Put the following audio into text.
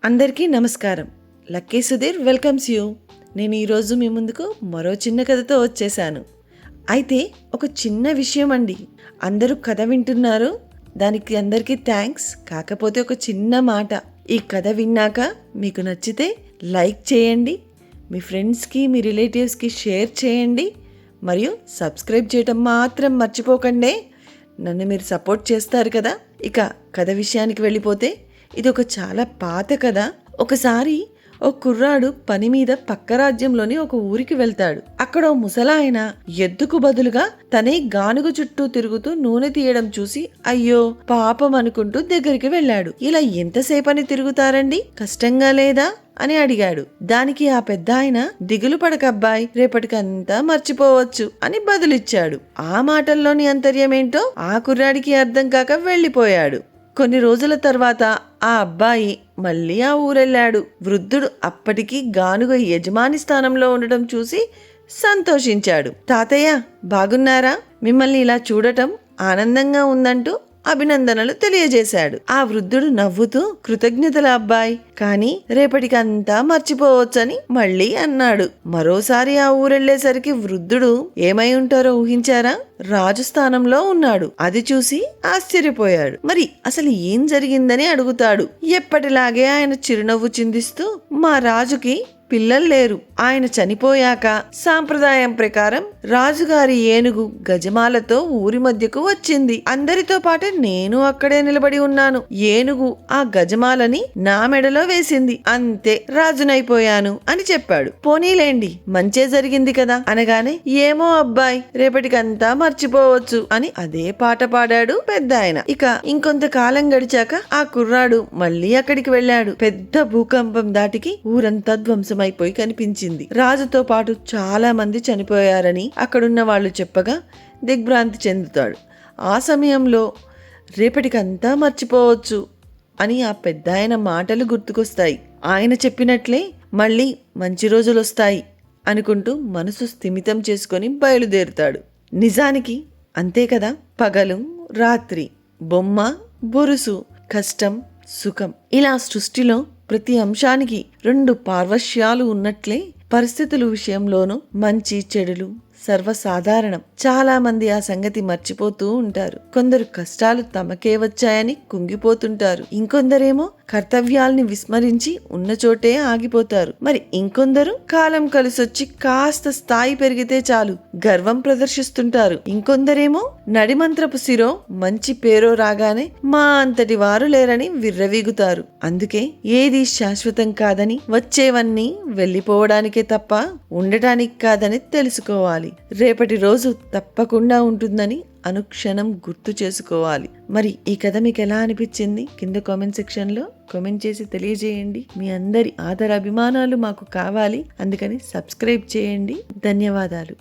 అందరికీ నమస్కారం. Lucky Sudheer welcomes you. నేను ఈరోజు మీ ముందుకు మరో చిన్న కథతో వచ్చేసాను. అయితే ఒక చిన్న విషయం అండి. అందరూ కథ వింటున్నారు, దానికి అందరికీ థ్యాంక్స్. కాకపోతే ఒక చిన్న మాట, ఈ కథ విన్నాక మీకు నచ్చితే లైక్ చేయండి, మీ ఫ్రెండ్స్కి మీ రిలేటివ్స్కి షేర్ చేయండి, మరియు సబ్స్క్రైబ్ చేయటం మాత్రం మర్చిపోకండి. నన్ను మీరు సపోర్ట్ చేస్తారు కదా. ఇక కథ విషయానికి వెళ్ళిపోతే, ఇది ఒక చాలా పాత కథ. ఒకసారి ఓ కుర్రాడు పని మీద పక్క రాజ్యంలోని ఒక ఊరికి వెళ్తాడు. అక్కడ ఓ ముసలాయన ఎద్దుకు బదులుగా తనే గానుగ చుట్టూ తిరుగుతూ నూనె తీయడం చూసి అయ్యో పాపం అనుకుంటూ దగ్గరికి వెళ్ళాడు. ఇలా ఎంతసేపని తిరుగుతారండి, కష్టంగా లేదా అని అడిగాడు. దానికి ఆ పెద్ద ఆయన దిగులు పడకబ్బాయి, రేపటికంతా మర్చిపోవచ్చు అని బదులిచ్చాడు. ఆ మాటల్లోని అంతర్యమేంటో ఆ కుర్రాడికి అర్థం కాక వెళ్ళిపోయాడు. కొన్ని రోజుల తర్వాత ఆ అబ్బాయి మళ్ళీ ఆ ఊరెళ్ళాడు. వృద్ధుడు అప్పటికి గానుగ యజమాని స్థానంలో ఉండటం చూసి సంతోషించాడు. తాతయ్య బాగున్నారా? మిమ్మల్ని ఇలా చూడటం ఆనందంగా ఉందంటూ అభినందనలు తెలియజేశాడు. ఆ వృద్ధుడు నవ్వుతూ కృతజ్ఞతల అబ్బాయి, కానీ రేపటికంతా మర్చిపోవచ్చని మళ్ళీ అన్నాడు. మరోసారి ఆ ఊరెళ్లేసరికి వృద్ధుడు ఏమై ఉంటారో ఊహించారా? రాజు స్థానంలో ఉన్నాడు. అది చూసి ఆశ్చర్యపోయాడు. మరి అసలు ఏం జరిగిందని అడుగుతాడు. ఎప్పటిలాగే ఆయన చిరునవ్వు చిందిస్తూ, మా రాజుకి పిల్లలు లేరు. ఆయన చనిపోయాక సాంప్రదాయం ప్రకారం రాజుగారి ఏనుగు గజమాలతో ఊరి మధ్యకు వచ్చింది. అందరితో పాటు నేను అక్కడే నిలబడి ఉన్నాను. ఏనుగు ఆ గజమాలని నా మెడలో వేసింది. అంతే, రాజునైపోయాను అని చెప్పాడు. పోనీలేండి, మంచే జరిగింది కదా అనగానే, ఏమో అబ్బాయి, రేపటికంతా మర్చిపోవచ్చు అని అదే పాట పాడాడు పెద్ద ఆయన. ఇక ఇంకొంతకాలం గడిచాక ఆ కుర్రాడు మళ్ళీ అక్కడికి వెళ్ళాడు. పెద్ద భూకంపం దాటికి ఊరంతా ధ్వంసమైపోయి కనిపించింది. రాజుతో పాటు చాలా మంది చనిపోయారని అక్కడున్న వాళ్ళు చెప్పగా దిగ్భ్రాంతి చెందుతాడు. ఆ సమయంలో రేపటికంతా మర్చిపోవచ్చు అని ఆ పెద్ద ఆయన మాటలు గుర్తుకొస్తాయి. ఆయన చెప్పినట్లే మళ్ళీ మంచి రోజులు వస్తాయి అనుకుంటూ మనసు స్థిమితం చేసుకొని బయలుదేరుతాడు. నిజానికి అంతే కదా. పగలు రాత్రి, బొమ్మ బొరుసు, కష్టం సుఖం, ఇలా సృష్టిలో ప్రతి అంశానికి రెండు పార్వశ్యాలు ఉన్నట్లే పరిస్థితుల విషయంలోనూ మంచి చెడులు సర్వసాధారణం. చాలా మంది ఆ సంగతి మర్చిపోతూ ఉంటారు. కొందరు కష్టాలు తమకే వచ్చాయని కుంగిపోతుంటారు. ఇంకొందరేమో కర్తవ్యాల్ని విస్మరించి ఉన్న చోటే ఆగిపోతారు. మరి ఇంకొందరు కాలం కలిసొచ్చి కాస్త స్థాయి పెరిగితే చాలు గర్వం ప్రదర్శిస్తుంటారు. ఇంకొందరేమో నడిమంత్రపు సిరో మంచి పేరో రాగానే మా అంతటి వారు లేరని విర్రవీగుతారు. అందుకే ఏది శాశ్వతం కాదని, వచ్చేవన్నీ వెళ్ళిపోవడానికే తప్ప ఉండటానికి కాదని తెలుసుకోవాలి. రేపటి రోజు తప్పకుండా ఉంటుందని అనుక్షణం గుర్తు చేసుకోవాలి. మరి ఈ కథ మీకు ఎలా అనిపించింది? కింద కామెంట్ సెక్షన్ లో కామెంట్ చేసి తెలియజేయండి. మీ అందరి ఆదర అభిమానాలు మాకు కావాలి, అందుకని సబ్స్క్రైబ్ చేయండి. ధన్యవాదాలు.